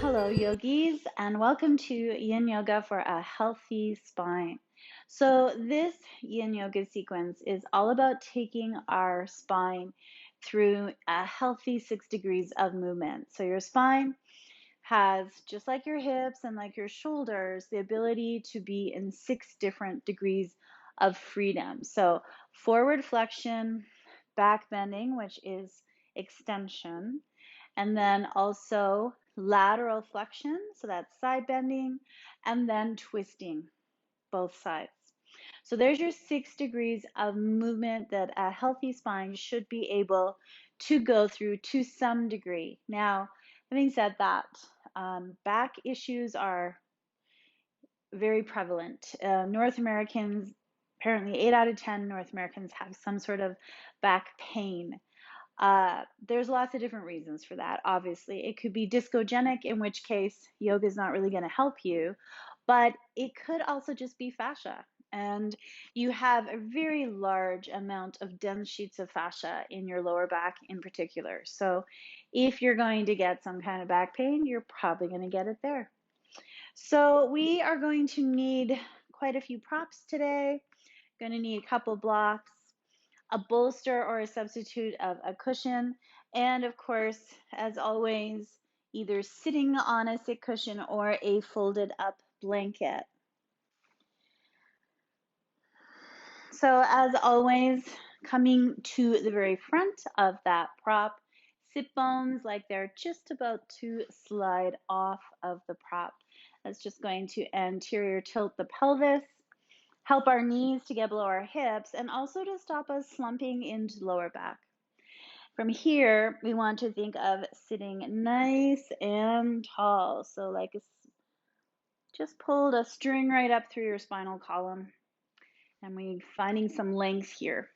Hello, yogis, and welcome to Yin Yoga for a Healthy Spine. So, this Yin Yoga sequence is all about taking our spine through a healthy 6 degrees of movement. So, your spine has, just like your hips and like your shoulders, the ability to be in 6 different degrees of freedom. So, forward flexion, back bending, which is extension, and then also lateral flexion, so that's side bending, and then twisting both sides. So there's your 6 degrees of movement that a healthy spine should be able to go through to some degree. Now, having said that, back issues are very prevalent. North Americans, apparently 8 out of 10 North Americans have some sort of back pain. There's lots of different reasons for that, obviously. It could be discogenic, in which case yoga is not really going to help you, but it could also just be fascia. And you have a very large amount of dense sheets of fascia in your lower back in particular. So if you're going to get some kind of back pain, you're probably going to get it there. So we are going to need quite a few props today. Going to need a couple blocks, a bolster or a substitute of a cushion, and of course, as always, either sitting on a sit cushion or a folded up blanket. So as always, coming to the very front of that prop, sit bones like they're just about to slide off of the prop. That's just going to anterior tilt the pelvis, help our knees to get below our hips, and also to stop us slumping into the lower back. From here, we want to think of sitting nice and tall. So like just pulled a string right up through your spinal column, and we're finding some length here.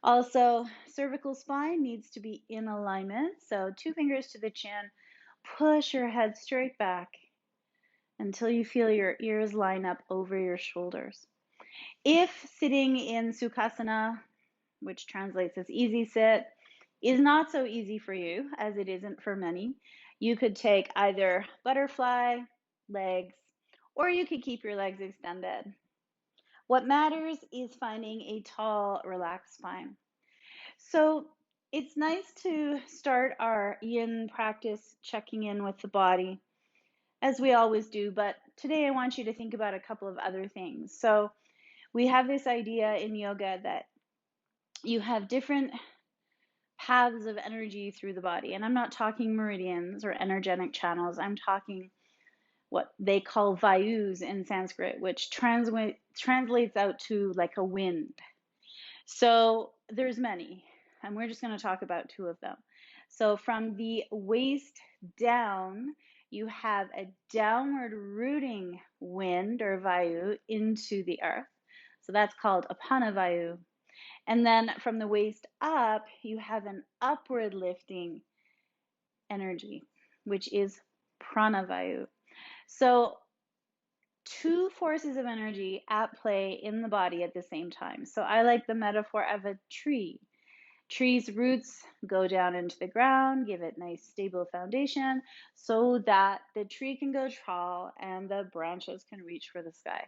Also, cervical spine needs to be in alignment. So 2 fingers to the chin, push your head straight back until you feel your ears line up over your shoulders. If sitting in Sukhasana, which translates as easy sit, is not so easy for you, as it isn't for many, you could take either butterfly, legs, or you could keep your legs extended. What matters is finding a tall, relaxed spine. So it's nice to start our yin practice checking in with the body, as we always do, but today I want you to think about a couple of other things. So we have this idea in yoga that you have different paths of energy through the body. And I'm not talking meridians or energetic channels. I'm talking what they call vayus in Sanskrit, which translates out to like a wind. So there's many, and we're just going to talk about two of them. So from the waist down, you have a downward rooting wind or vayu into the earth. So that's called apana vayu. And then from the waist up, you have an upward lifting energy, which is pranavayu. So two forces of energy at play in the body at the same time. So I like the metaphor of a tree. Tree's roots go down into the ground, give it nice stable foundation so that the tree can go tall and the branches can reach for the sky.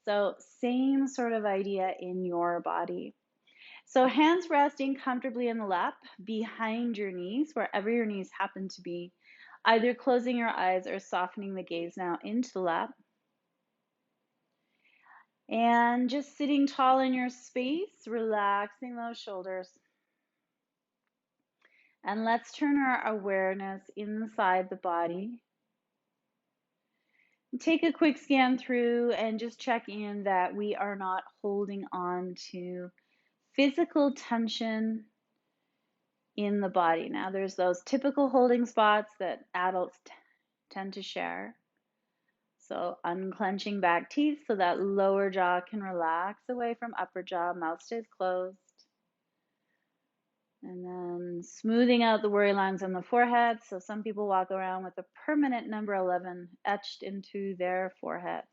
So same sort of idea in your body. So hands resting comfortably in the lap behind your knees, wherever your knees happen to be, either closing your eyes or softening the gaze now into the lap. And just sitting tall in your space, relaxing those shoulders. And let's turn our awareness inside the body. Take a quick scan through and just check in that we are not holding on to physical tension in the body. Now, there's those typical holding spots that adults tend to share. So unclenching back teeth so that lower jaw can relax away from upper jaw, mouth stays closed. And then smoothing out the worry lines on the forehead. So some people walk around with a permanent number 11 etched into their forehead.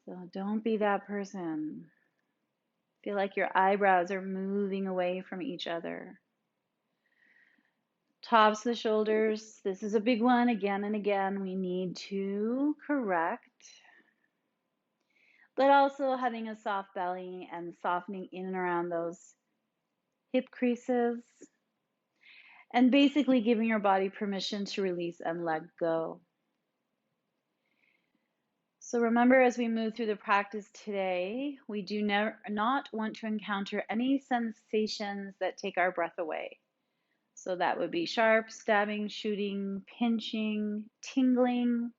So don't be that person. Feel like your eyebrows are moving away from each other. Tops of the shoulders. This is a big one. Again and again, we need to correct. But also having a soft belly and softening in and around those hip creases. And basically giving your body permission to release and let go. So remember, as we move through the practice today, we do not want to encounter any sensations that take our breath away. So that would be sharp, stabbing, shooting, pinching, tingling.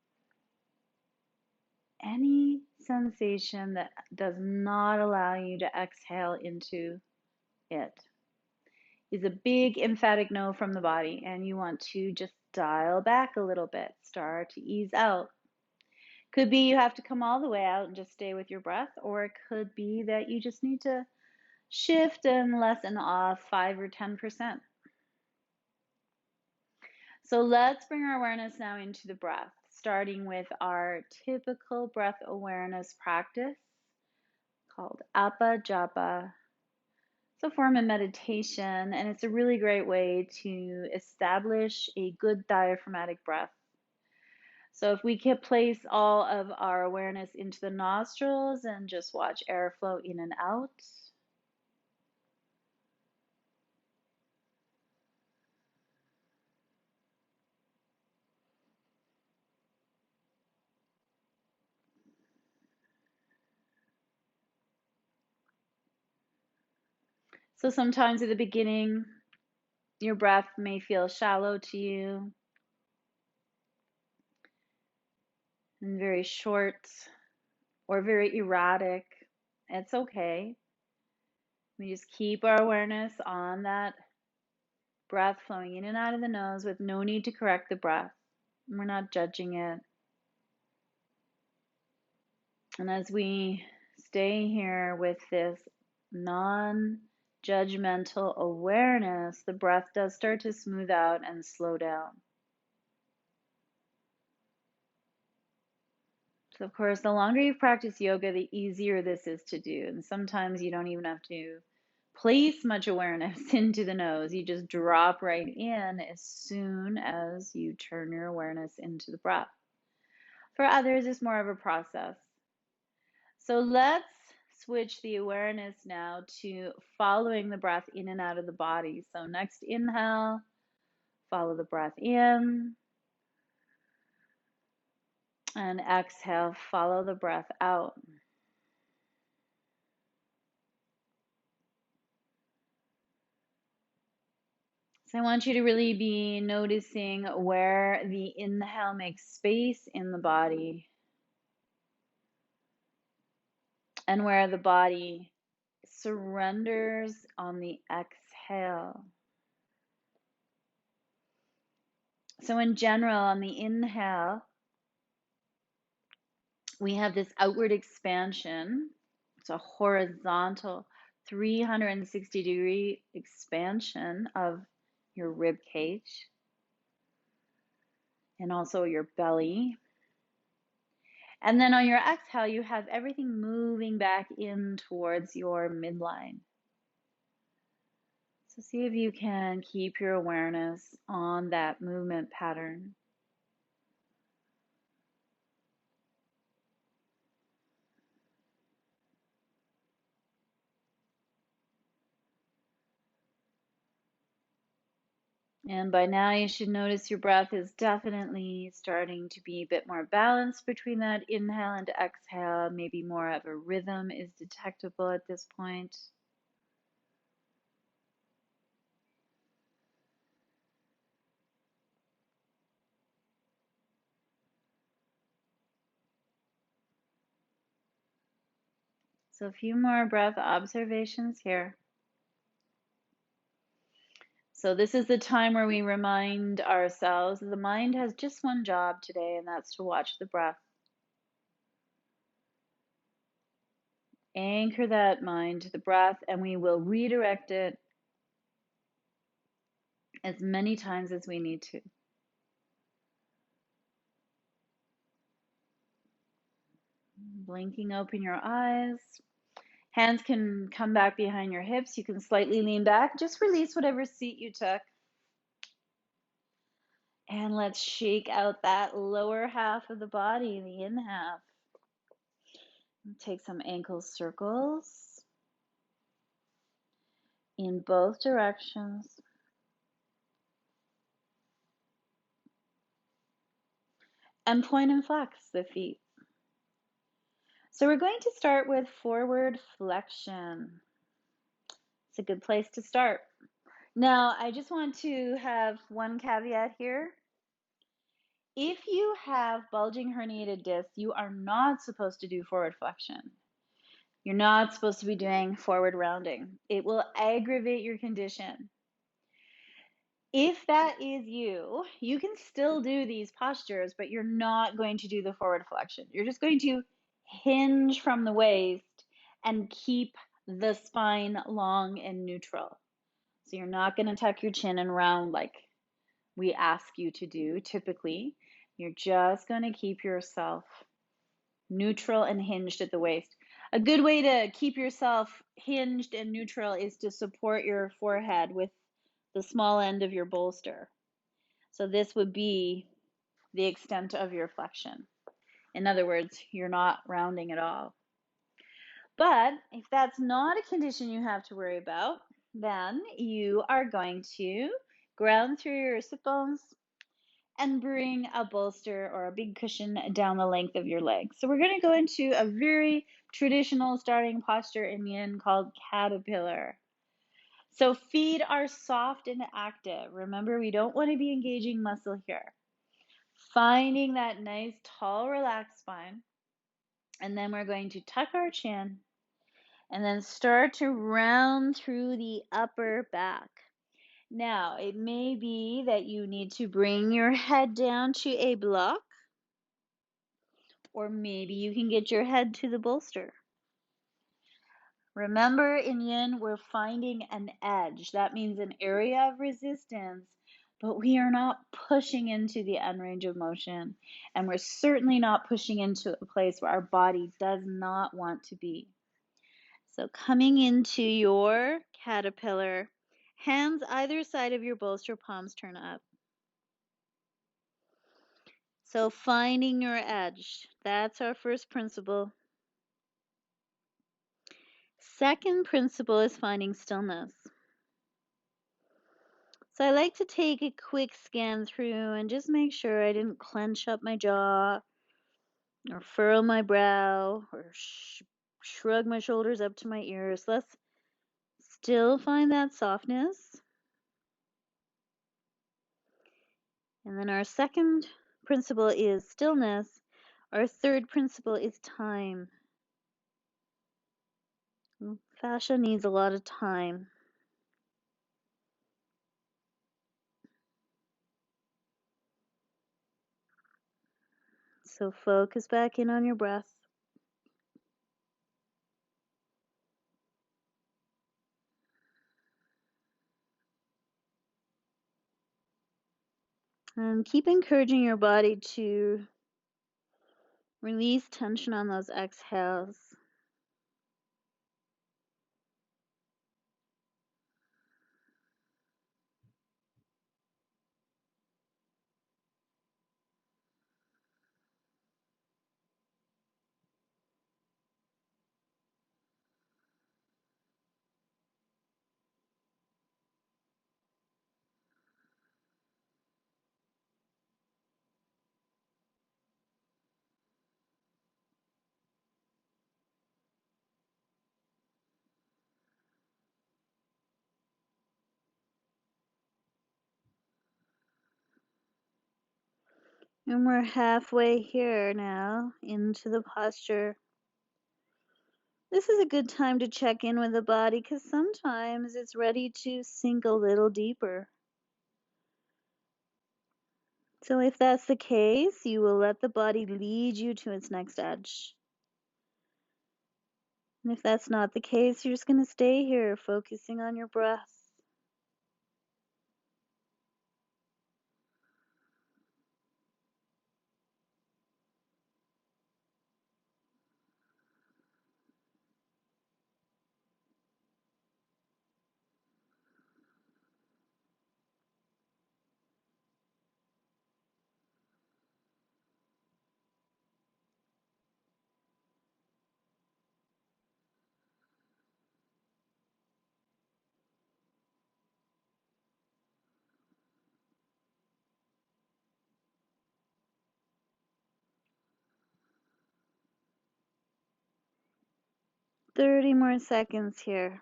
Any sensation that does not allow you to exhale into it is a big emphatic no from the body, and you want to just dial back a little bit, start to ease out. Could be you have to come all the way out and just stay with your breath, or it could be that you just need to shift and lessen off 5 or 10%. So let's bring our awareness now into the breath, starting with our typical breath awareness practice called Apa Japa. It's a form of meditation, and it's a really great way to establish a good diaphragmatic breath. So if we can place all of our awareness into the nostrils and just watch air flow in and out. So sometimes at the beginning, your breath may feel shallow to you and very short or very erratic. It's okay. We just keep our awareness on that breath flowing in and out of the nose with no need to correct the breath. We're not judging it. And as we stay here with this non-judgmental awareness, the breath does start to smooth out and slow down. So of course, the longer you practice yoga, the easier this is to do. And sometimes you don't even have to place much awareness into the nose. You just drop right in as soon as you turn your awareness into the breath. For others, it's more of a process. So let's switch the awareness now to following the breath in and out of the body. So next inhale, follow the breath in. And exhale, follow the breath out. So I want you to really be noticing where the inhale makes space in the body and where the body surrenders on the exhale. So in general, on the inhale, we have this outward expansion. It's a horizontal 360-degree expansion of your rib cage and also your belly. And then on your exhale, you have everything moving back in towards your midline. So see if you can keep your awareness on that movement pattern. And by now you should notice your breath is definitely starting to be a bit more balanced between that inhale and exhale. Maybe more of a rhythm is detectable at this point. So a few more breath observations here. So this is the time where we remind ourselves that the mind has just one job today, and that's to watch the breath. Anchor that mind to the breath, and we will redirect it as many times as we need to. Blinking open your eyes. Hands can come back behind your hips. You can slightly lean back. Just release whatever seat you took. And let's shake out that lower half of the body, the in half. Take some ankle circles in both directions. And point and flex the feet. So we're going to start with forward flexion. It's a good place to start. Now, I just want to have one caveat here. If you have bulging herniated discs, you are not supposed to do forward flexion. You're not supposed to be doing forward rounding. It will aggravate your condition. If that is you, you can still do these postures, but you're not going to do the forward flexion. You're just going to hinge from the waist and keep the spine long and neutral. So you're not going to tuck your chin and round like we ask you to do typically. You're just going to keep yourself neutral and hinged at the waist. A good way to keep yourself hinged and neutral is to support your forehead with the small end of your bolster. So this would be the extent of your flexion. In other words, you're not rounding at all. But if that's not a condition you have to worry about, then you are going to ground through your sit bones and bring a bolster or a big cushion down the length of your leg. So we're going to go into a very traditional starting posture in yin called caterpillar. So feet are soft and active. Remember, we don't want to be engaging muscle here. Finding that nice, tall, relaxed spine. And then we're going to tuck our chin and then start to round through the upper back. Now, it may be that you need to bring your head down to a block, or maybe you can get your head to the bolster. Remember, in yin, we're finding an edge. That means an area of resistance, but we are not pushing into the end range of motion, and we're certainly not pushing into a place where our body does not want to be. So coming into your caterpillar, hands either side of your bolster, palms turn up. So finding your edge, that's our first principle. Second principle is finding stillness. So I like to take a quick scan through and just make sure I didn't clench up my jaw or furrow my brow or shrug my shoulders up to my ears. Let's still find that softness. And then our second principle is stillness. Our third principle is time. Fascia needs a lot of time. So focus back in on your breath. And keep encouraging your body to release tension on those exhales. And we're halfway here now into the posture. This is a good time to check in with the body because sometimes it's ready to sink a little deeper. So if that's the case, you will let the body lead you to its next edge. And if that's not the case, you're just going to stay here focusing on your breath. 30 more seconds here.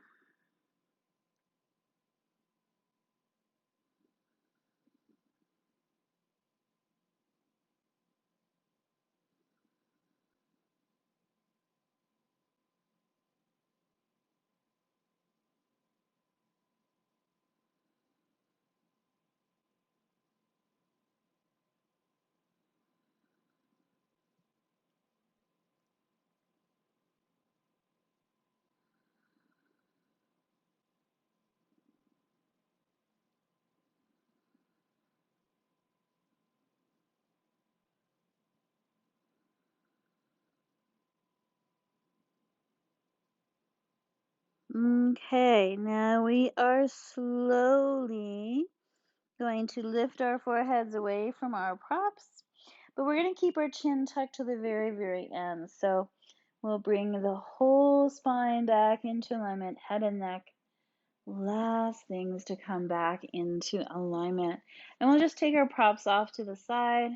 Okay, now we are slowly going to lift our foreheads away from our props, but we're going to keep our chin tucked to the very, very end. So we'll bring the whole spine back into alignment, head and neck. Last things to come back into alignment. And we'll just take our props off to the side,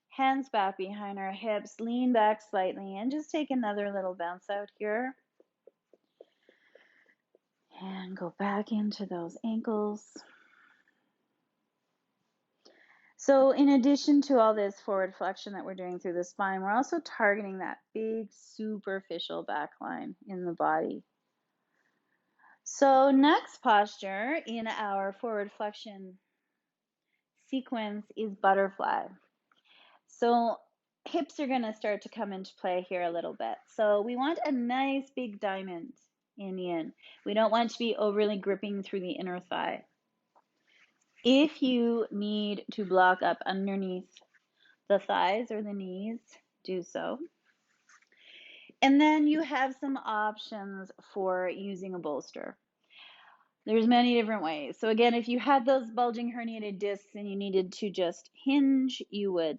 hands back behind our hips, lean back slightly, and just take another little bounce out here. And go back into those ankles. So in addition to all this forward flexion that we're doing through the spine, we're also targeting that big superficial back line in the body. So next posture in our forward flexion sequence is butterfly. So hips are going to start to come into play here a little bit. So we want a nice big diamond in yin. We don't want to be overly gripping through the inner thigh. If you need to block up underneath the thighs or the knees, do so. And then you have some options for using a bolster. There's many different ways. So again, if you had those bulging herniated discs and you needed to just hinge, you would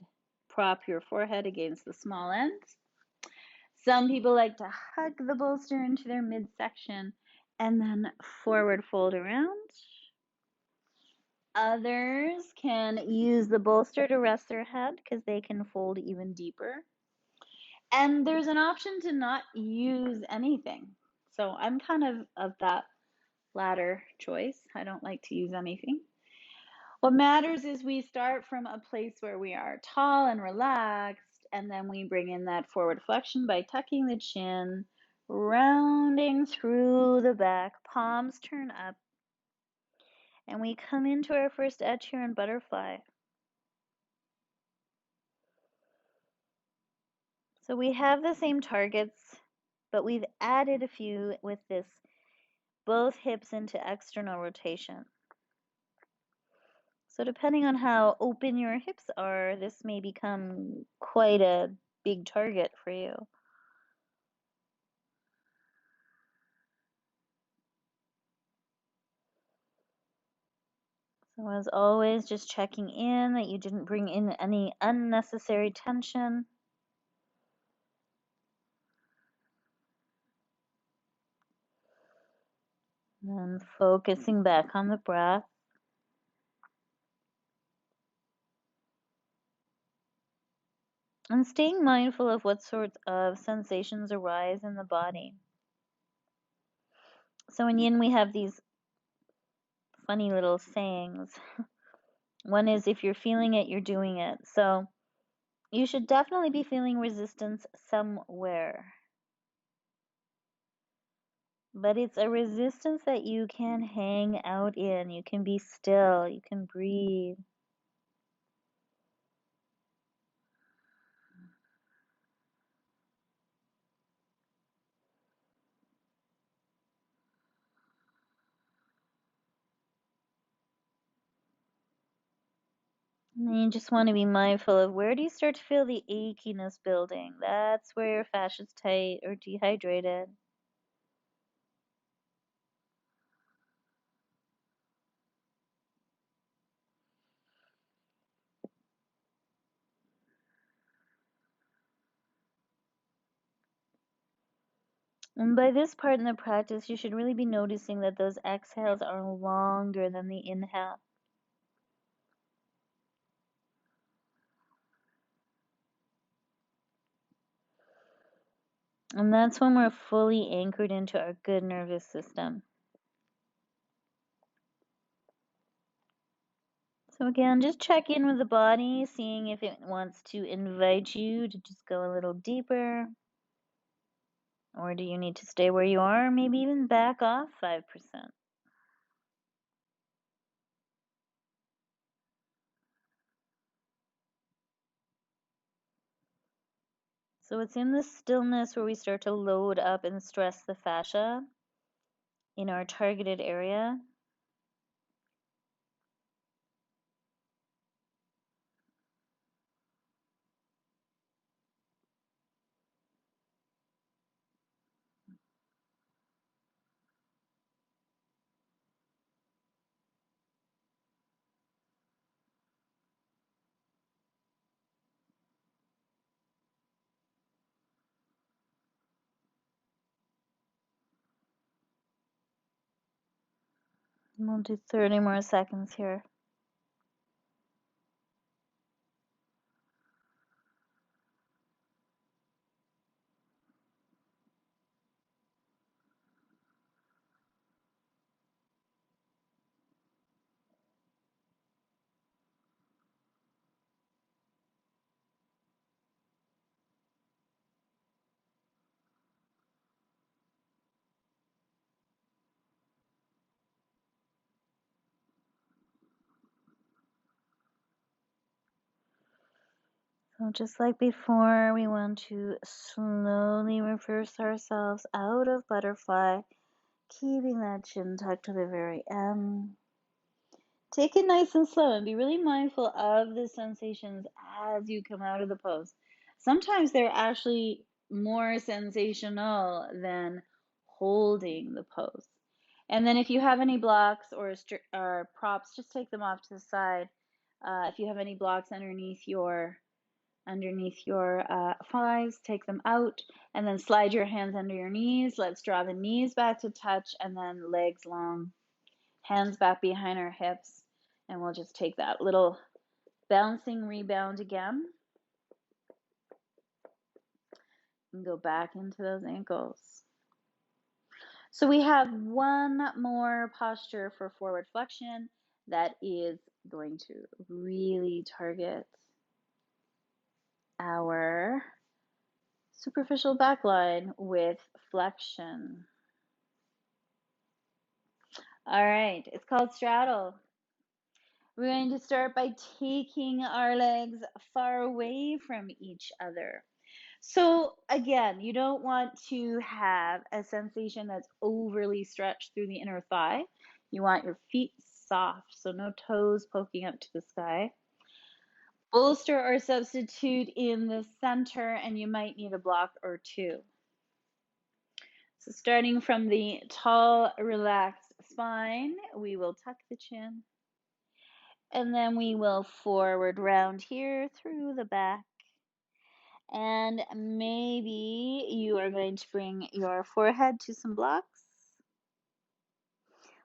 prop your forehead against the small end. Some people like to hug the bolster into their midsection and then forward fold around. Others can use the bolster to rest their head because they can fold even deeper. And there's an option to not use anything. So I'm kind of that latter choice. I don't like to use anything. What matters is we start from a place where we are tall and relaxed, and then we bring in that forward flexion by tucking the chin, rounding through the back, palms turn up, and we come into our first edge here in butterfly. So we have the same targets, but we've added a few with this both hips into external rotation. So depending on how open your hips are, this may become quite a big target for you. So as always, just checking in that you didn't bring in any unnecessary tension. And focusing back on the breath. And staying mindful of what sorts of sensations arise in the body. So in yin, we have these funny little sayings. One is, if you're feeling it, you're doing it. So you should definitely be feeling resistance somewhere. But it's a resistance that you can hang out in. You can be still. You can breathe. And you just want to be mindful of, where do you start to feel the achiness building? That's where your fascia's tight or dehydrated. And by this part in the practice, you should really be noticing that those exhales are longer than the inhale. And that's when we're fully anchored into our good nervous system. So again, just check in with the body, seeing if it wants to invite you to just go a little deeper. Or do you need to stay where you are, maybe even back off 5%? So it's in the stillness where we start to load up and stress the fascia in our targeted area. And we'll do 30 more seconds here. So just like before, we want to slowly reverse ourselves out of butterfly, keeping that chin tucked to the very end. Take it nice and slow and be really mindful of the sensations as you come out of the pose. Sometimes they're actually more sensational than holding the pose. And then if you have any blocks or props, just take them off to the side. If you have any blocks underneath your thighs, take them out, and then slide your hands under your knees. Let's draw the knees back to touch, and then legs long, hands back behind our hips, and we'll just take that little bouncing rebound again and go back into those ankles. So we have one more posture for forward flexion that is going to really target our superficial back line with flexion. All right, it's called straddle. We're going to start by taking our legs far away from each other. So again, you don't want to have a sensation that's overly stretched through the inner thigh. You want your feet soft, so no toes poking up to the sky. Bolster or substitute in the center, and you might need a block or two. So starting from the tall, relaxed spine, we will tuck the chin. And then we will forward round here through the back. And maybe you are going to bring your forehead to some blocks.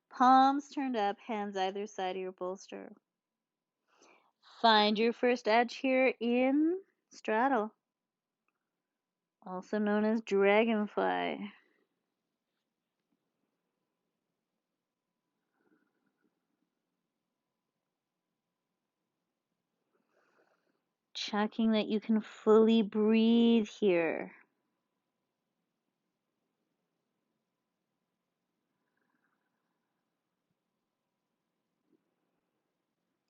Palms turned up, hands either side of your bolster. Find your first edge here in straddle, also known as dragonfly. Checking that you can fully breathe here.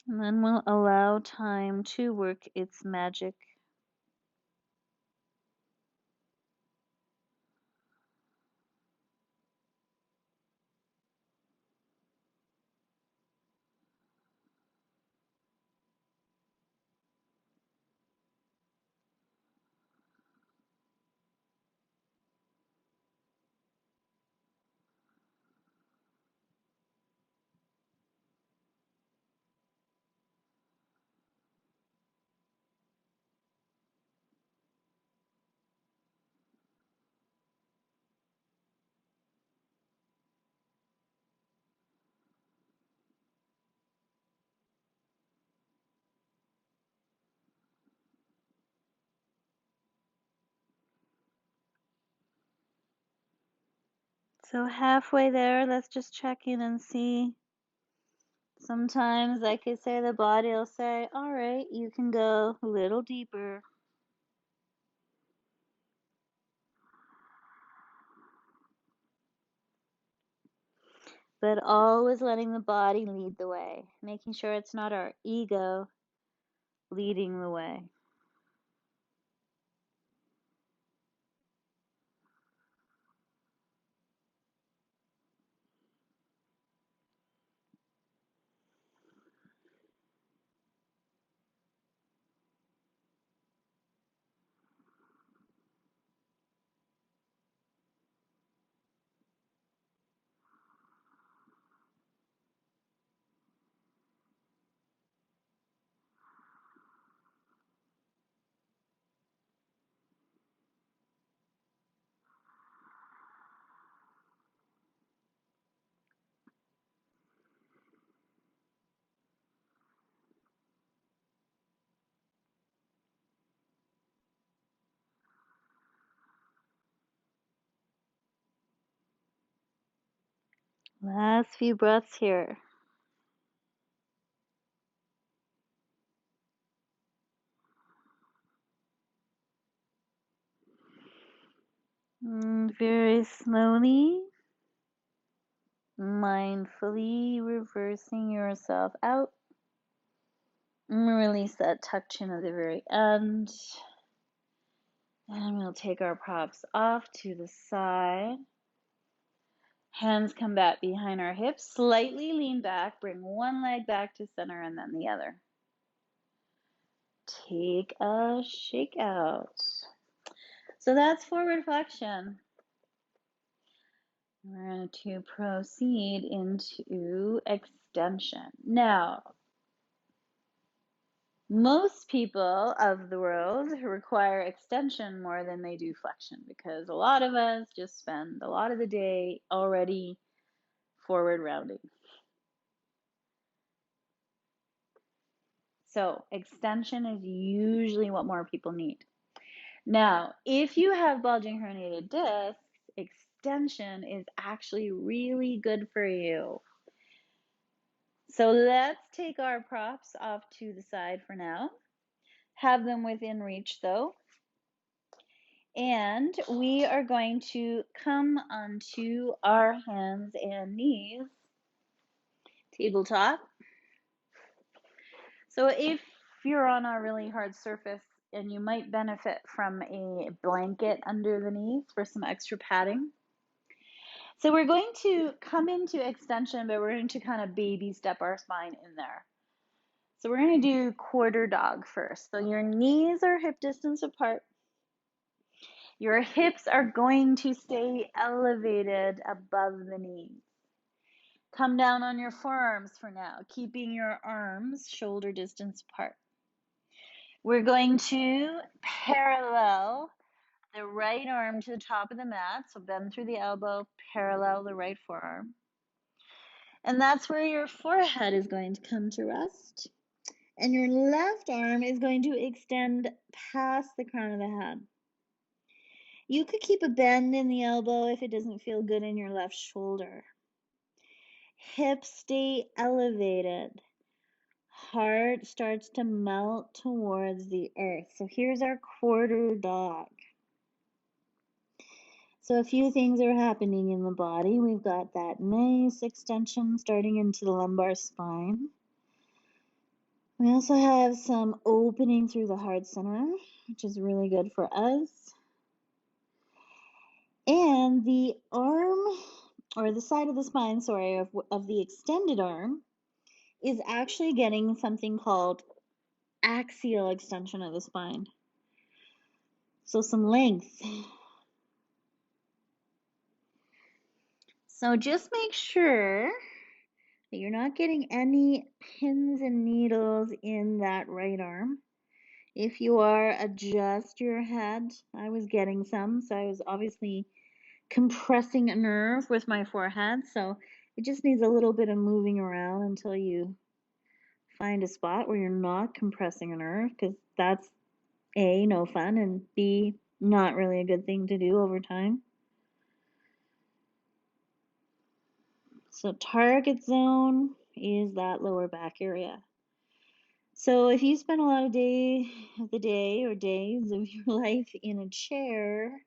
And then we'll allow time to work its magic. So halfway there, let's just check in and see. Sometimes, like I say, the body will say, all right, you can go a little deeper. But always letting the body lead the way, making sure it's not our ego leading the way. Last few breaths here. Very slowly, mindfully reversing yourself out. Release that tuck chin at the very end. And we'll take our props off to the side. Hands come back behind our hips. Slightly lean back. Bring one leg back to center and then the other. Take a shake out. So that's forward flexion. We're going to proceed into extension. Now, most people of the world require extension more than they do flexion because a lot of us just spend a lot of the day already forward rounding. So extension is usually what more people need. Now, if you have bulging herniated discs, extension is actually really good for you. So let's take our props off to the side for now. Have them within reach though. And we are going to come onto our hands and knees, tabletop. So if you're on a really hard surface and you might benefit from a blanket under the knees for some extra padding. So we're going to come into extension, but we're going to kind of baby step our spine in there. So we're going to do quarter dog first. So your knees are hip distance apart. Your hips are going to stay elevated above the knees. Come down on your forearms for now, keeping your arms shoulder distance apart. We're going to parallel the right arm to the top of the mat. So bend through the elbow, parallel the right forearm. And that's where your forehead is going to come to rest. And your left arm is going to extend past the crown of the head. You could keep a bend in the elbow if it doesn't feel good in your left shoulder. Hips stay elevated. Heart starts to melt towards the earth. So here's our quarter dog. So a few things are happening in the body. We've got that nice extension starting into the lumbar spine. We also have some opening through the heart center, which is really good for us. And the arm, or the side of the spine, sorry, of the extended arm is actually getting something called axial extension of the spine. So some length. So just make sure that you're not getting any pins and needles in that right arm. If you are, adjust your head. I was getting some, so I was obviously compressing a nerve with my forehead. So it just needs a little bit of moving around until you find a spot where you're not compressing a nerve, because that's A, no fun, and B, not really a good thing to do over time. So target zone is that lower back area. So if you spend a lot of the day or days of your life in a chair,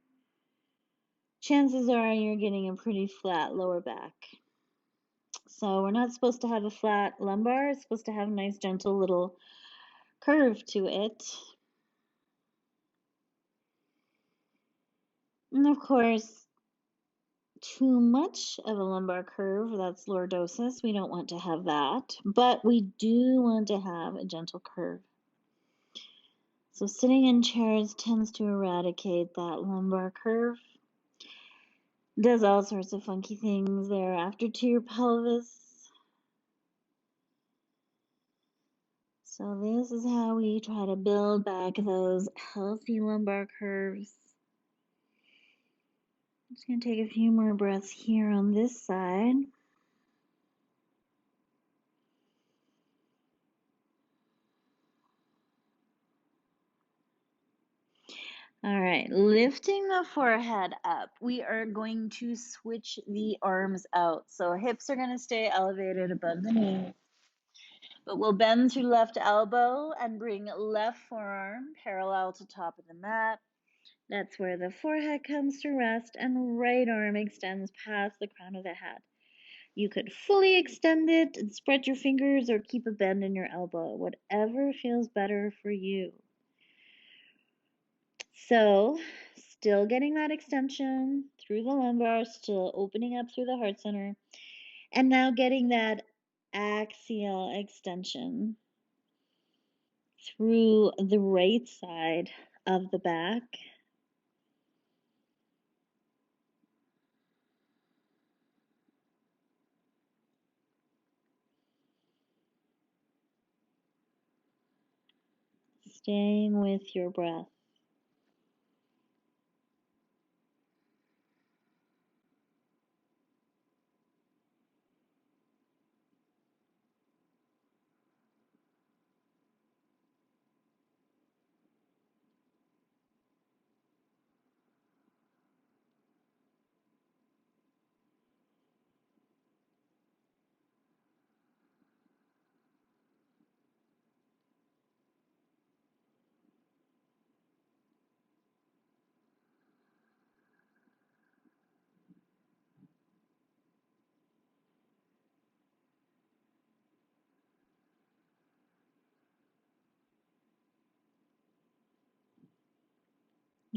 chances are you're getting a pretty flat lower back. So we're not supposed to have a flat lumbar. It's supposed to have a nice gentle little curve to it. And of course, too much of a lumbar curve, that's lordosis. We don't want to have that, but we do want to have a gentle curve. So sitting in chairs tends to eradicate that lumbar curve. Does all sorts of funky things thereafter to your pelvis. So this is how we try to build back those healthy lumbar curves. I'm just going to take a few more breaths here on this side. All right, lifting the forehead up, we are going to switch the arms out. So hips are going to stay elevated above the knee, but we'll bend through left elbow and bring left forearm parallel to top of the mat. That's where the forehead comes to rest, and right arm extends past the crown of the head. You could fully extend it and spread your fingers or keep a bend in your elbow, whatever feels better for you. So, still getting that extension through the lumbar, still opening up through the heart center, and now getting that axial extension through the right side of the back. Staying with your breath.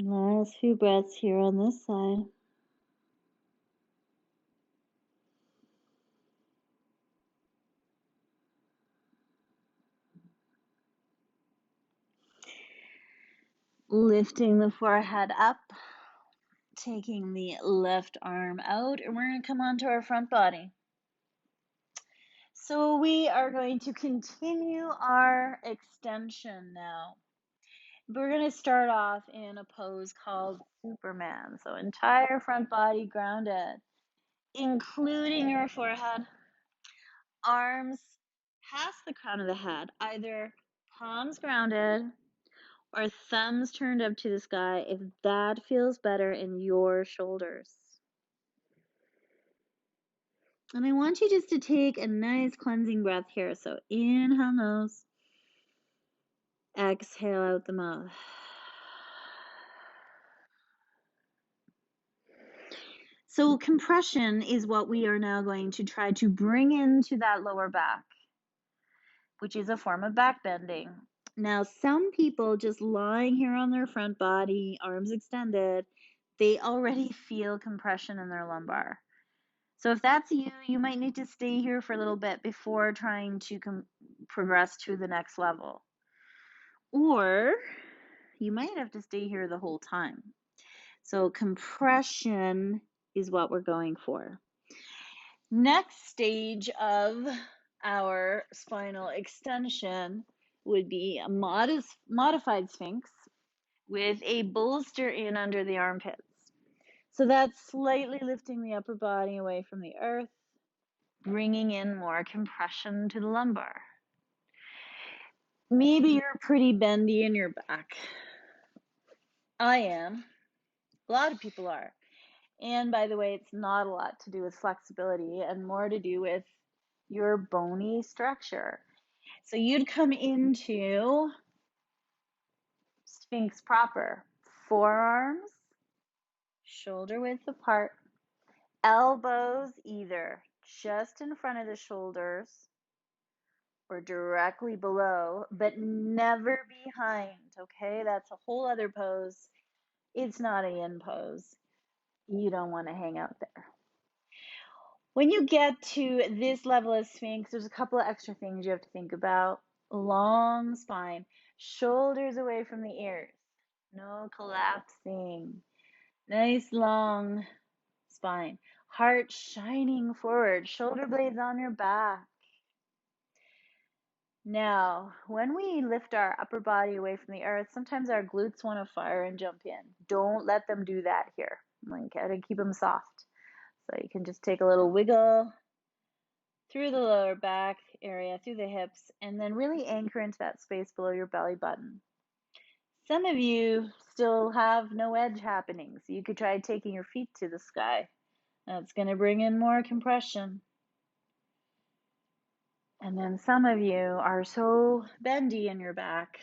Last few breaths here on this side. Lifting the forehead up, taking the left arm out, and we're going to come onto our front body. So we are going to continue our extension now. We're going to start off in a pose called Superman. So entire front body grounded, including your forehead, arms past the crown of the head, either palms grounded or thumbs turned up to the sky if that feels better in your shoulders. And I want you just to take a nice cleansing breath here. So inhale nose, exhale out the mouth. So compression is what we are now going to try to bring into that lower back, which is a form of back bending. Now, some people just lying here on their front body, arms extended, they already feel compression in their lumbar. So if that's you, you might need to stay here for a little bit before trying to progress to the next level. Or you might have to stay here the whole time. So compression is what we're going for. Next stage of our spinal extension would be a modified sphinx with a bolster in under the armpits. So that's slightly lifting the upper body away from the earth, bringing in more compression to the lumbar. Maybe you're pretty bendy in your back. I am. A lot of people are. And by the way, it's not a lot to do with flexibility and more to do with your bony structure. So you'd come into Sphinx proper. Forearms, shoulder width apart, elbows either just in front of the shoulders or directly below, but never behind, okay? That's a whole other pose. It's not a yin pose. You don't want to hang out there. When you get to this level of Sphinx, there's a couple of extra things you have to think about. Long spine, shoulders away from the ears, no collapsing. Nice long spine. Heart shining forward, shoulder blades on your back. Now, when we lift our upper body away from the earth, sometimes our glutes want to fire and jump in. Don't let them do that here. Like, gotta keep them soft. So you can just take a little wiggle through the lower back area, through the hips, and then really anchor into that space below your belly button. Some of you still have no edge happening, so you could try taking your feet to the sky. That's going to bring in more compression. And then some of you are so bendy in your back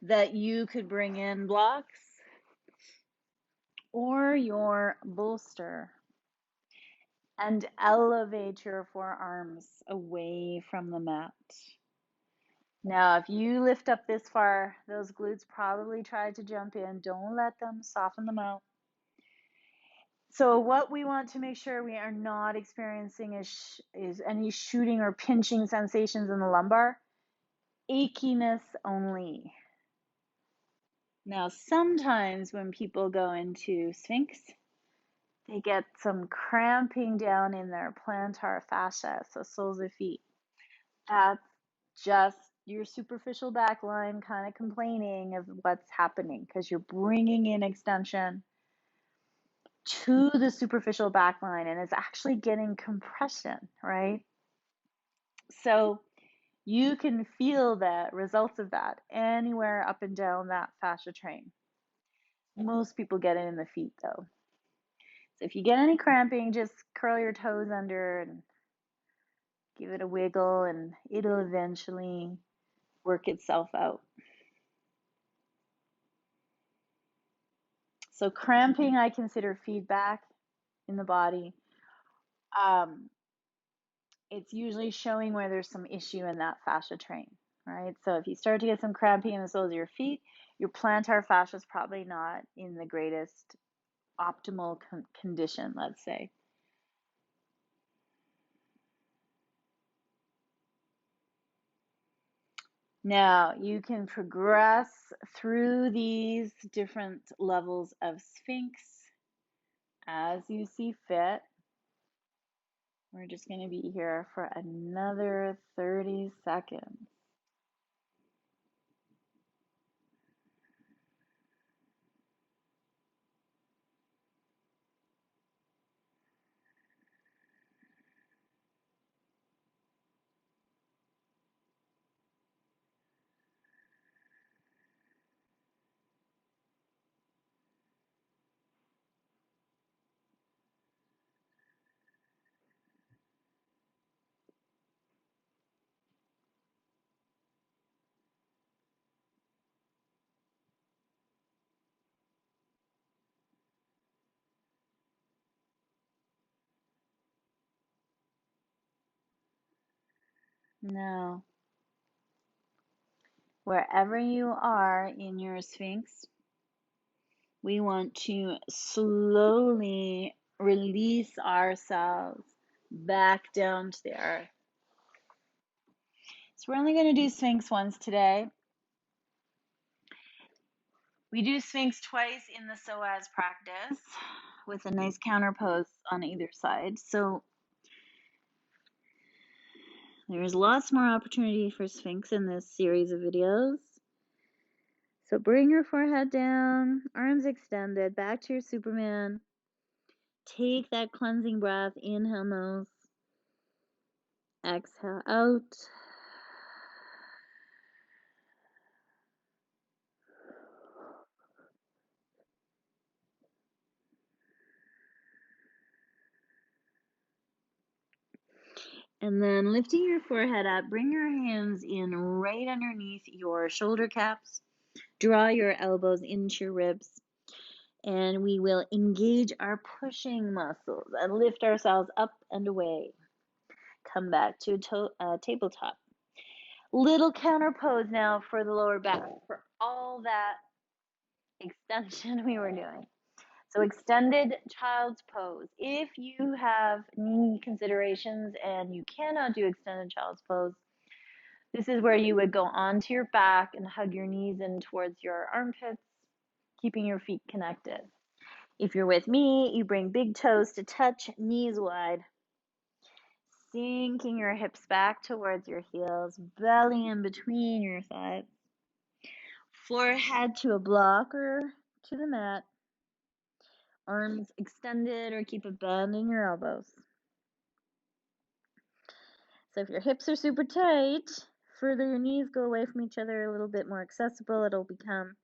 that you could bring in blocks or your bolster and elevate your forearms away from the mat. Now, if you lift up this far, those glutes probably tried to jump in. Don't let them, soften them out. So what we want to make sure we are not experiencing is any shooting or pinching sensations in the lumbar. Achiness only. Now, sometimes when people go into Sphinx, they get some cramping down in their plantar fascia, so soles of feet. That's just your superficial back line kind of complaining of what's happening because you're bringing in extension to the superficial back line and it's actually getting compression, right? So you can feel the results of that anywhere up and down that fascia train. Most people get it in the feet though. So if you get any cramping, just curl your toes under and give it a wiggle and it'll eventually work itself out. So cramping, I consider feedback in the body. It's usually showing where there's some issue in that fascia train, right? So if you start to get some cramping in the soles of your feet, your plantar fascia is probably not in the greatest optimal condition, let's say. Now, you can progress through these different levels of Sphinx as you see fit. We're just going to be here for another 30 seconds. Now, wherever you are in your Sphinx, we want to slowly release ourselves back down to the earth. So we're only going to do Sphinx once today. We do Sphinx twice in the psoas practice with a nice counter pose on either side. So there's lots more opportunity for Sphinx in this series of videos. So bring your forehead down, arms extended, back to your Superman. Take that cleansing breath, inhale nose, exhale out. And then lifting your forehead up, bring your hands in right underneath your shoulder caps. Draw your elbows into your ribs. And we will engage our pushing muscles and lift ourselves up and away. Come back to tabletop. Little counter pose now for the lower back for all that extension we were doing. So extended child's pose. If you have knee considerations and you cannot do extended child's pose, this is where you would go onto your back and hug your knees in towards your armpits, keeping your feet connected. If you're with me, you bring big toes to touch, knees wide, sinking your hips back towards your heels, belly in between your thighs, forehead to a block or to the mat, arms extended or keep a bend in your elbows. So if your hips are super tight, further your knees go away from each other, a little bit more accessible it'll become.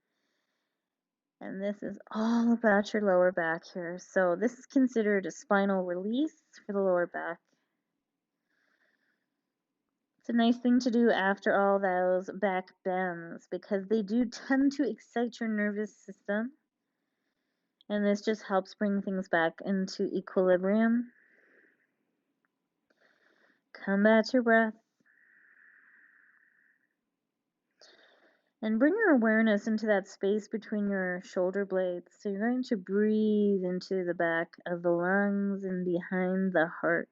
And this is all about your lower back here. So this is considered a spinal release for the lower back. It's a nice thing to do after all those back bends because they do tend to excite your nervous system. And this just helps bring things back into equilibrium. Come back to your breath. And bring your awareness into that space between your shoulder blades. So you're going to breathe into the back of the lungs and behind the heart.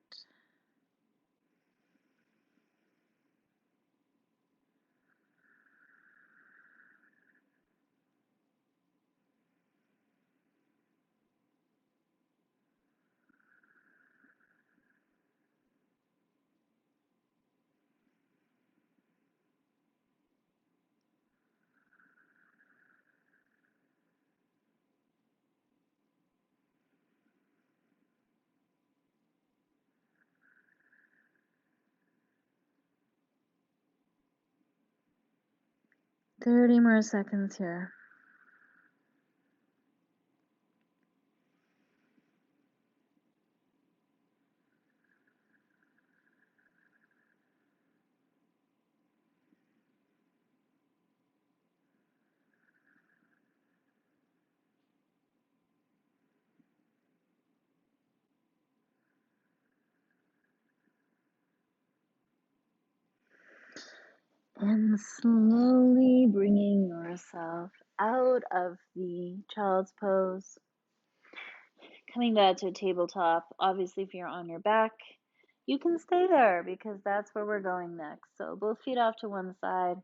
Thirty more seconds here. And slowly bringing yourself out of the child's pose. Coming back to a tabletop. Obviously, if you're on your back, you can stay there because that's where we're going next. So both feet off to one side.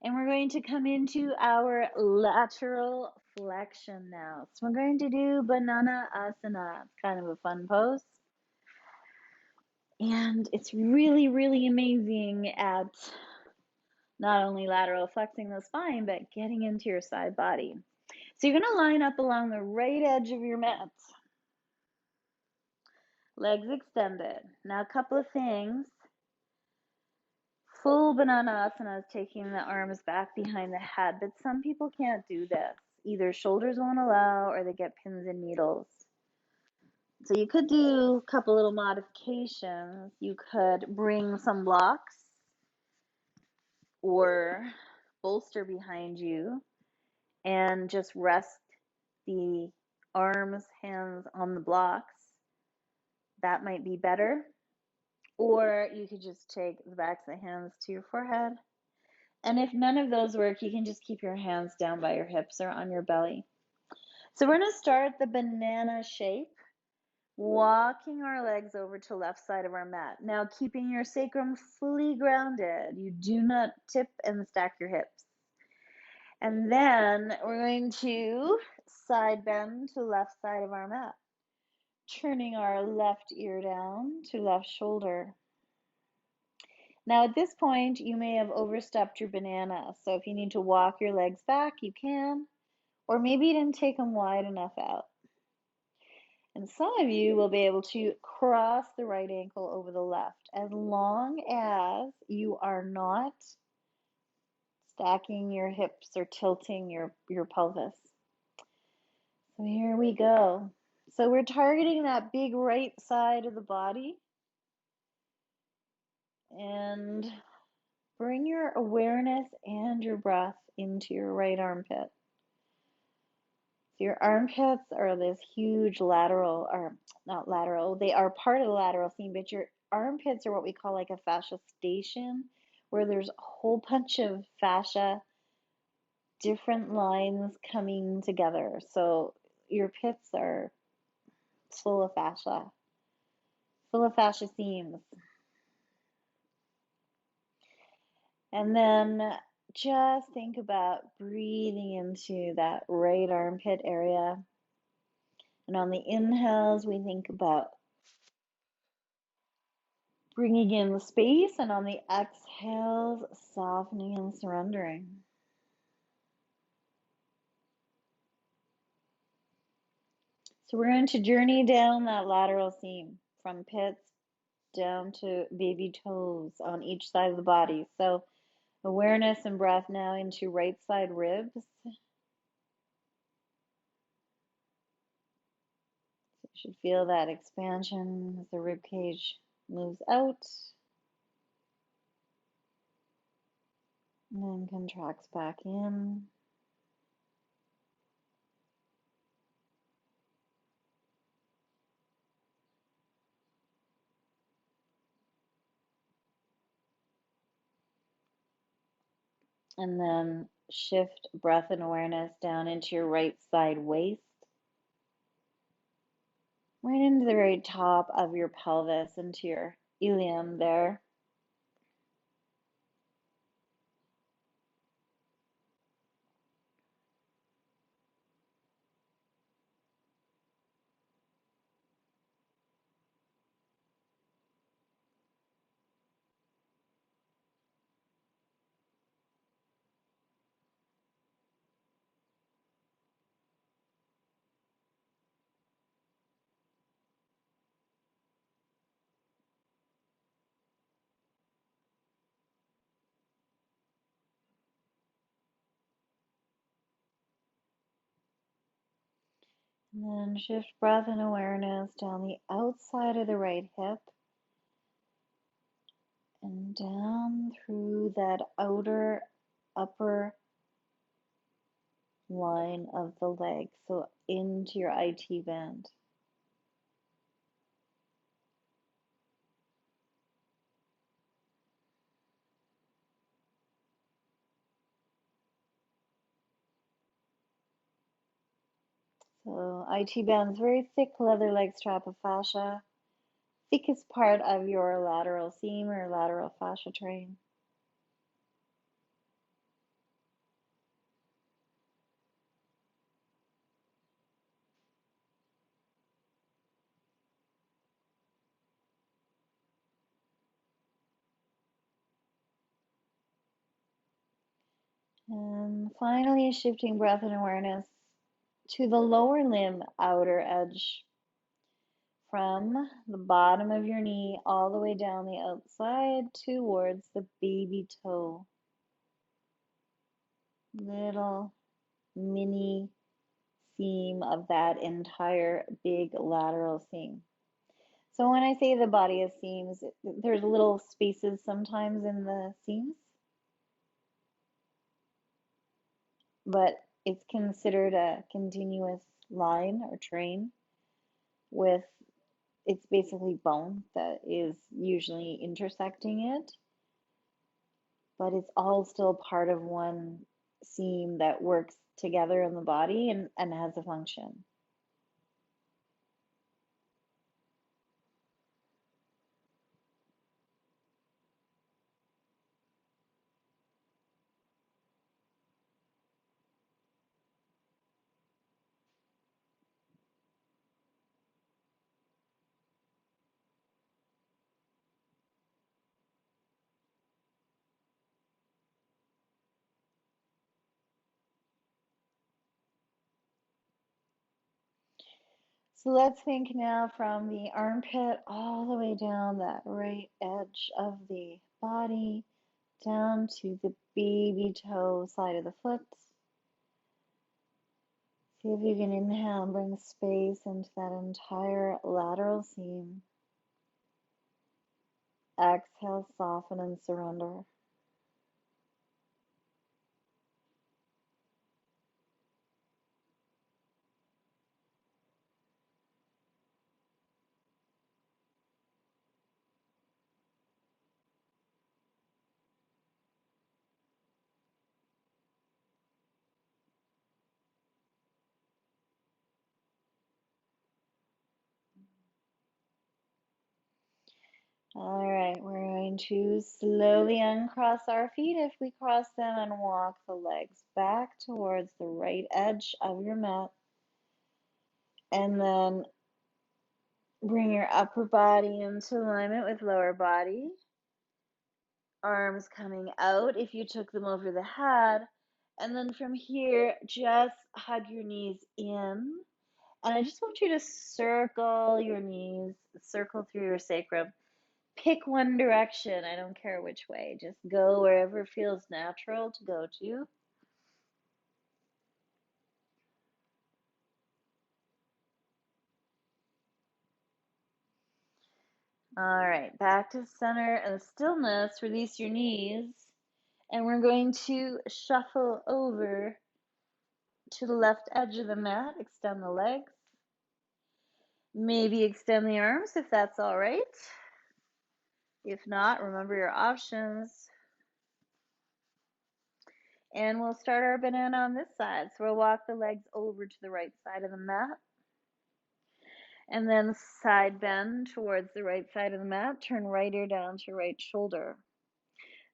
And we're going to come into our lateral flexion now. So we're going to do banana asana. It's kind of a fun pose. And it's really, really amazing at not only lateral flexing the spine, but getting into your side body. So you're going to line up along the right edge of your mat. Legs extended. Now a couple of things. Full banana asana is taking the arms back behind the head, but some people can't do this. Either shoulders won't allow or they get pins and needles. So you could do a couple little modifications. You could bring some blocks or bolster behind you and just rest the arms, hands on the blocks. That might be better. Or you could just take the backs of the hands to your forehead. And if none of those work, you can just keep your hands down by your hips or on your belly. So we're going to start the banana shape, walking our legs over to left side of our mat. Now keeping your sacrum fully grounded. You do not tip and stack your hips. And then we're going to side bend to left side of our mat, turning our left ear down to left shoulder. Now at this point, you may have overstepped your banana. So if you need to walk your legs back, you can. Or maybe you didn't take them wide enough out. And some of you will be able to cross the right ankle over the left as long as you are not stacking your hips or tilting your pelvis. So here we go. So we're targeting that big right side of the body. And bring your awareness and your breath into your right armpit. So your armpits are this huge lateral, or not lateral, they are part of the lateral seam, but your armpits are what we call like a fascia station, where there's a whole bunch of fascia, different lines coming together. So your pits are full of fascia seams. And then just think about breathing into that right armpit area. And on the inhales, we think about bringing in the space, and on the exhales, softening and surrendering. So we're going to journey down that lateral seam from pits down to baby toes on each side of the body. So awareness and breath now into right side ribs. You should feel that expansion as the rib cage moves out and then contracts back in. And then shift breath and awareness down into your right side waist, right into the very top of your pelvis, into your ilium there. And then shift breath and awareness down the outside of the right hip and down through that outer upper line of the leg, so into your IT band. So IT band is very thick leather-like strap of fascia, thickest part of your lateral seam or lateral fascia train. And finally, shifting breath and awareness to the lower limb outer edge, from the bottom of your knee all the way down the outside towards the baby toe. Little mini seam of that entire big lateral seam. So when I say the body is seams, there's little spaces sometimes in the seams, but it's considered a continuous line or train with, it's basically bone that is usually intersecting it, but it's all still part of one seam that works together in the body and has a function. So let's think now from the armpit all the way down that right edge of the body, down to the baby toe side of the foot. See if you can inhale and bring space into that entire lateral seam. Exhale, soften and surrender. All right, we're going to slowly uncross our feet if we cross them and walk the legs back towards the right edge of your mat. And then bring your upper body into alignment with lower body. Arms coming out if you took them over the head. And then from here, just hug your knees in. And I just want you to circle your knees, circle through your sacrum. Pick one direction. I don't care which way. Just go wherever feels natural to go to. All right, back to center and stillness. Release your knees. And we're going to shuffle over to the left edge of the mat. Extend the legs. Maybe extend the arms if that's all right. If not, remember your options. And we'll start our banana on this side. So we'll walk the legs over to the right side of the mat. And then side bend towards the right side of the mat. Turn right ear down to right shoulder.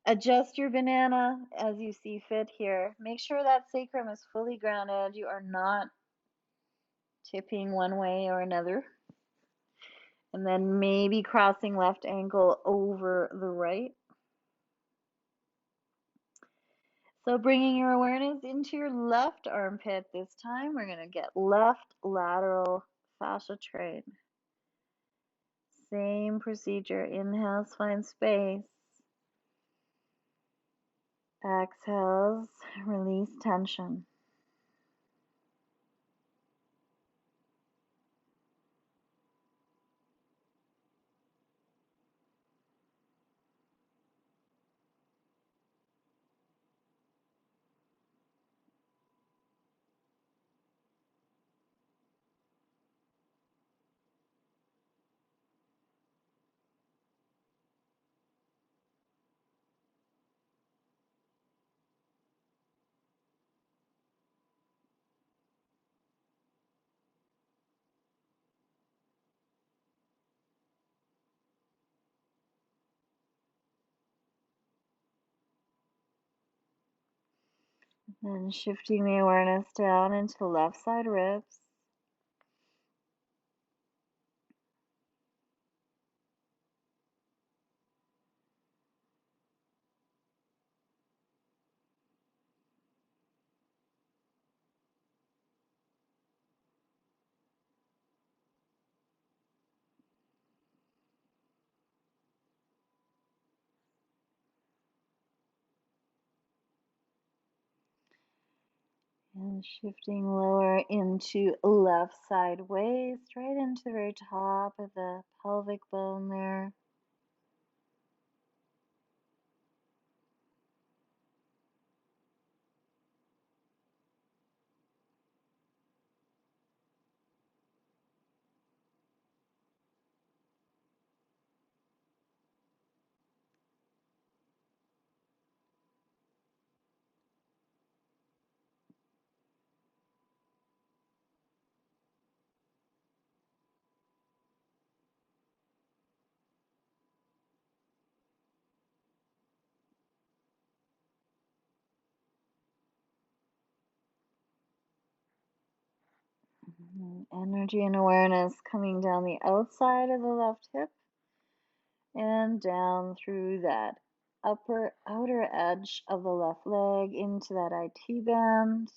Adjust your banana as you see fit here. Make sure that sacrum is fully grounded. You are not tipping one way or another. And then maybe crossing left ankle over the right. So bringing your awareness into your left armpit this time. We're going to get left lateral fascia train. Same procedure. Inhales, find space. Exhales, release tension. Then shifting the awareness down into left side ribs. And shifting lower into left side waist, right into the very top of the pelvic bone there. Energy and awareness coming down the outside of the left hip and down through that upper outer edge of the left leg into that IT band.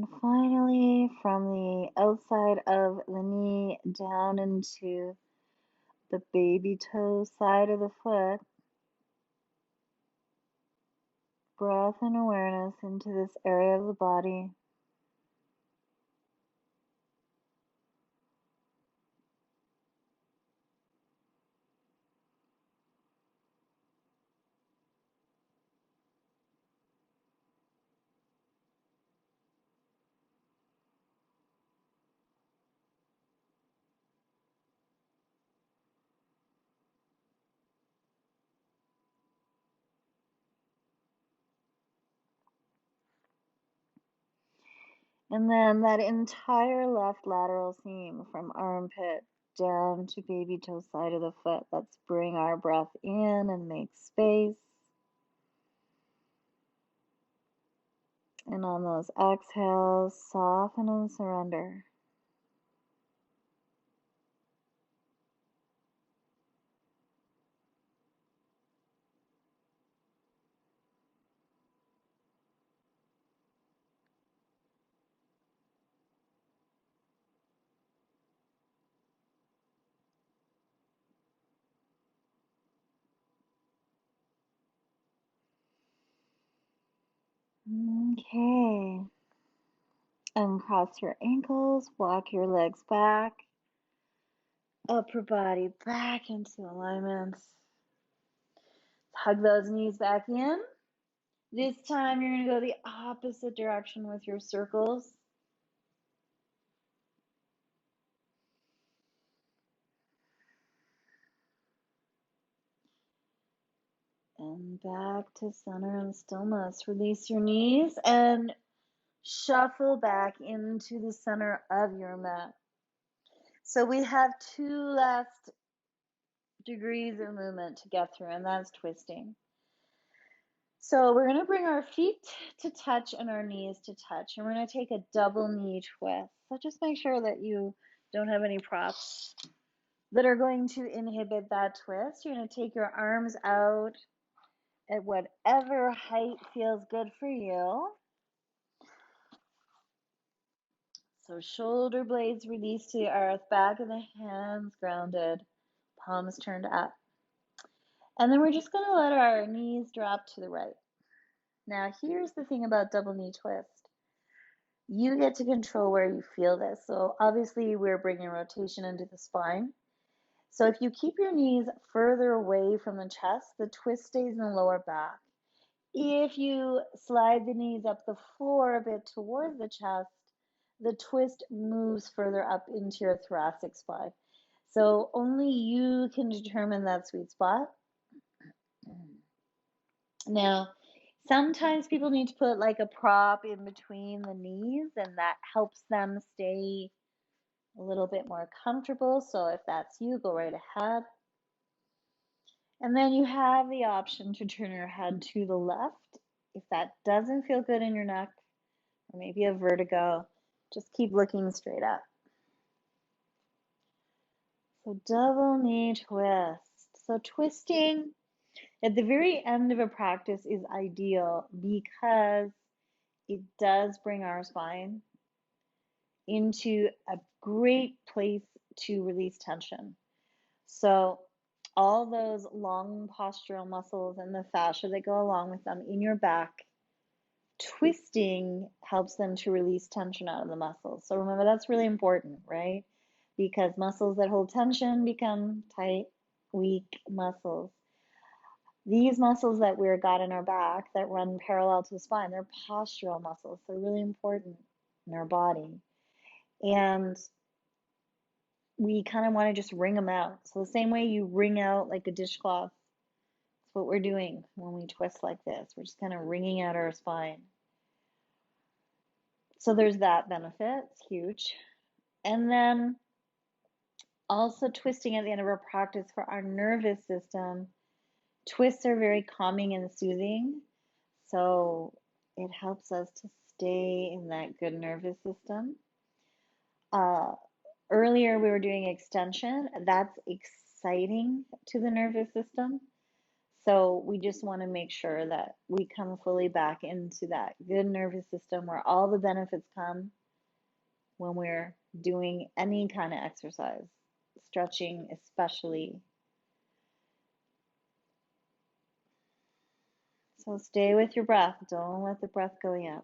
And finally, from the outside of the knee down into the baby toe side of the foot, breath and awareness into this area of the body. And then that entire left lateral seam from armpit down to baby toe side of the foot. Let's bring our breath in and make space. And on those exhales, soften and surrender. Okay. Uncross your ankles, walk your legs back, upper body back into alignment. Hug those knees back in. This time you're going to go the opposite direction with your circles. And back to center and stillness. Release your knees and shuffle back into the center of your mat. So we have 2 last degrees of movement to get through, and that's twisting. So we're going to bring our feet to touch and our knees to touch, and we're going to take a double knee twist. So just make sure that you don't have any props that are going to inhibit that twist. You're going to take your arms out at whatever height feels good for you. So shoulder blades released to the earth, back of the hands grounded, palms turned up. And then we're just going to let our knees drop to the right. Now, here's the thing about double knee twist. You get to control where you feel this. So obviously we're bringing rotation into the spine. So if you keep your knees further away from the chest, the twist stays in the lower back. If you slide the knees up the floor a bit towards the chest, the twist moves further up into your thoracic spine. So only you can determine that sweet spot. Now, sometimes people need to put like a prop in between the knees, and that helps them stay a little bit more comfortable. So if that's you, go right ahead. And then you have the option to turn your head to the left. If that doesn't feel good in your neck, or maybe a vertigo, just keep looking straight up. So double knee twist. So twisting at the very end of a practice is ideal because it does bring our spine into a great place to release tension. So all those long postural muscles and the fascia that go along with them in your back, twisting helps them to release tension out of the muscles. So remember, that's really important, right? Because muscles that hold tension become tight, weak muscles. These muscles that we've got in our back that run parallel to the spine, they're postural muscles. They're really important in our body. And we kind of want to just wring them out. So the same way you wring out like a dishcloth, that's what we're doing when we twist like this. We're just kind of wringing out our spine. So there's that benefit. It's huge. And then also twisting at the end of our practice for our nervous system. Twists are very calming and soothing. So it helps us to stay in that good nervous system. Earlier we were doing extension. That's exciting to the nervous system. So we just want to make sure that we come fully back into that good nervous system where all the benefits come when we're doing any kind of exercise, stretching especially. So stay with your breath. Don't let the breath go yet.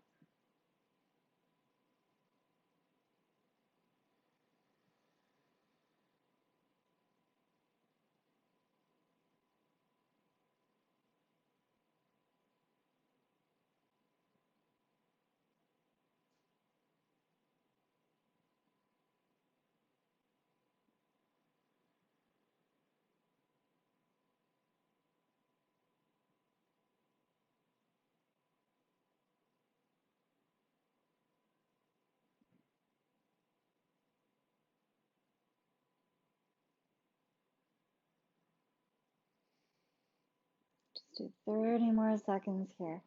Just do 30 more seconds here.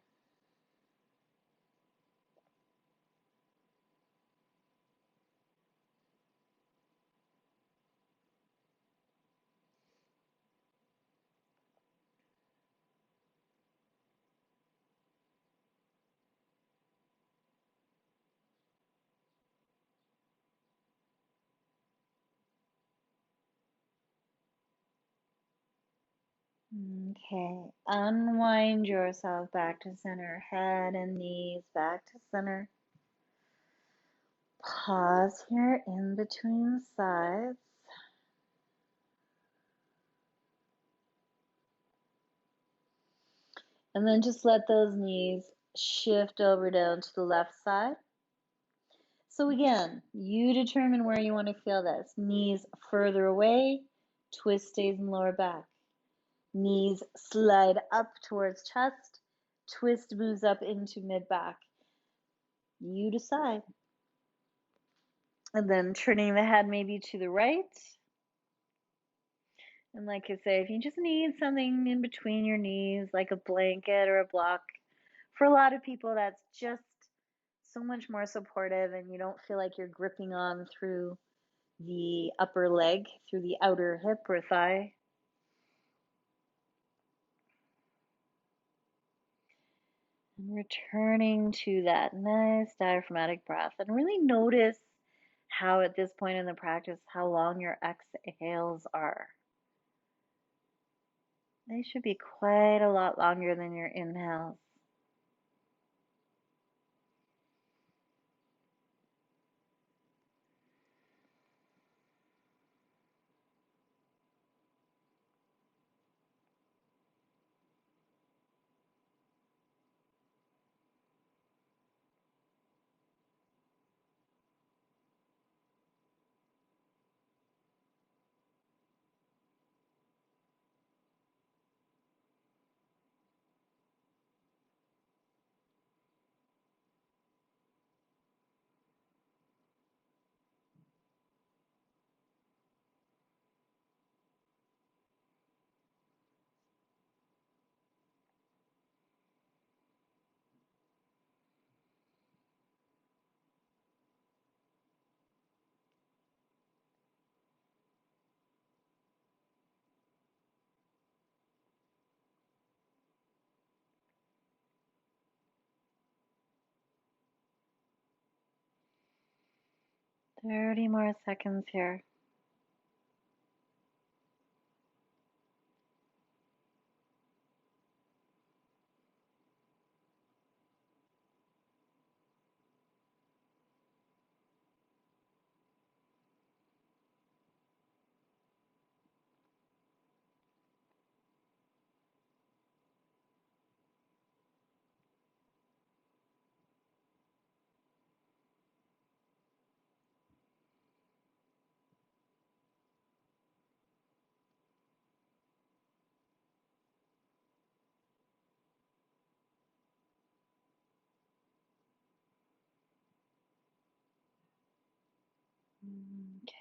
Okay, unwind yourself back to center, head and knees back to center. Pause here in between sides. And then just let those knees shift over down to the left side. So again, you determine where you want to feel this. Knees further away, twist stays in lower back. Knees slide up towards chest, twist moves up into mid back. You decide. And then turning the head maybe to the right. And like I say, if you just need something in between your knees, like a blanket or a block, for a lot of people, that's just so much more supportive, and you don't feel like you're gripping on through the upper leg, through the outer hip or thigh. And returning to that nice diaphragmatic breath, and really notice how at this point in the practice, how long your exhales are. They should be quite a lot longer than your inhales. Thirty more seconds here.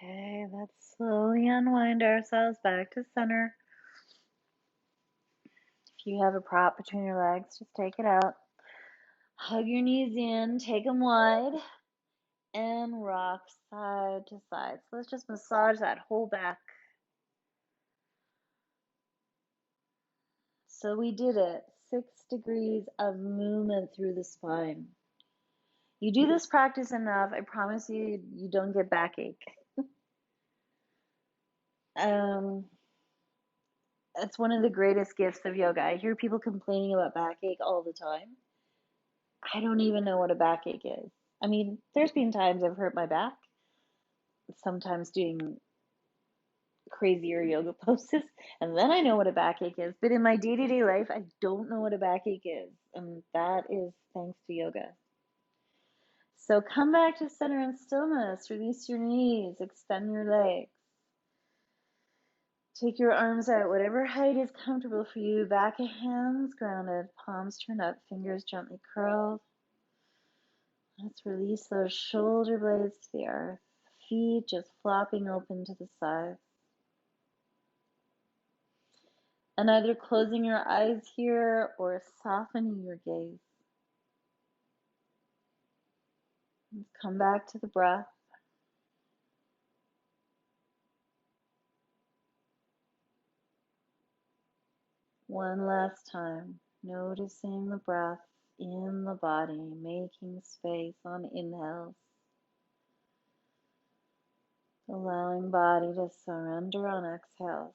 Okay, let's slowly unwind ourselves back to center. If you have a prop between your legs, just take it out. Hug your knees in, take them wide, and rock side to side. So let's just massage that whole back. So we did it. 6 degrees of movement through the spine. You do this practice enough, I promise you, you don't get backache. It's one of the greatest gifts of yoga. I hear people complaining about backache all the time. I don't even know what a backache is. I mean, there's been times I've hurt my back, sometimes doing crazier yoga poses, and then I know what a backache is. But in my day-to-day life, I don't know what a backache is, and that is thanks to yoga. So come back to center and stillness. Release your knees, extend your legs. Take your arms out, whatever height is comfortable for you. Back of hands grounded, palms turned up, fingers gently curled. Let's release those shoulder blades to the earth. Feet just flopping open to the sides. And either closing your eyes here or softening your gaze. Let's come back to the breath. One last time, noticing the breath in the body, making space on inhales. Allowing body to surrender on exhales.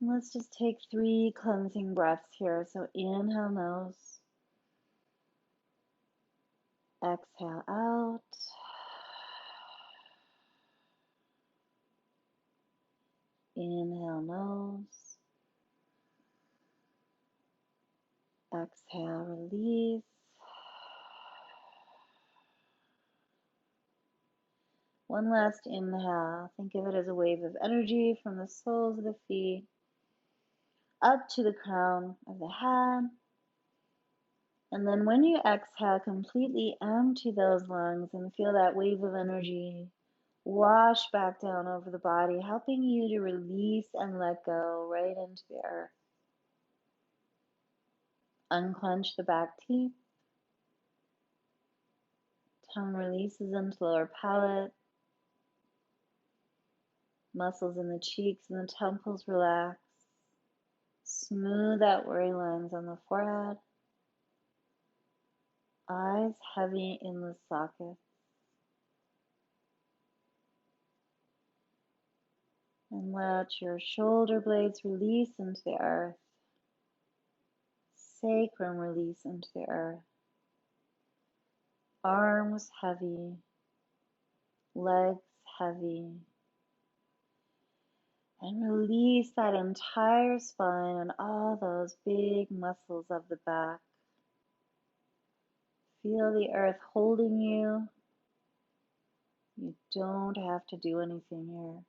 And let's just take 3 cleansing breaths here. So inhale, nose. Exhale out. Inhale, nose. Exhale, release. One last inhale. Think of it as a wave of energy from the soles of the feet up to the crown of the head. And then when you exhale, completely empty those lungs and feel that wave of energy wash back down over the body, helping you to release and let go right into the earth. Unclench the back teeth. Tongue releases into lower palate. Muscles in the cheeks and the temples relax. Smooth out worry lines on the forehead. Eyes heavy in the socket. And let your shoulder blades release into the earth. Sacrum release into the earth. Arms heavy. Legs heavy. And release that entire spine and all those big muscles of the back. Feel the earth holding you. You don't have to do anything here.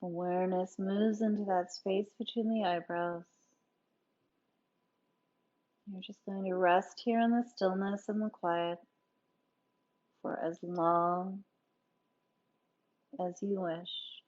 Awareness moves into that space between the eyebrows. You're just going to rest here in the stillness and the quiet for as long as you wish.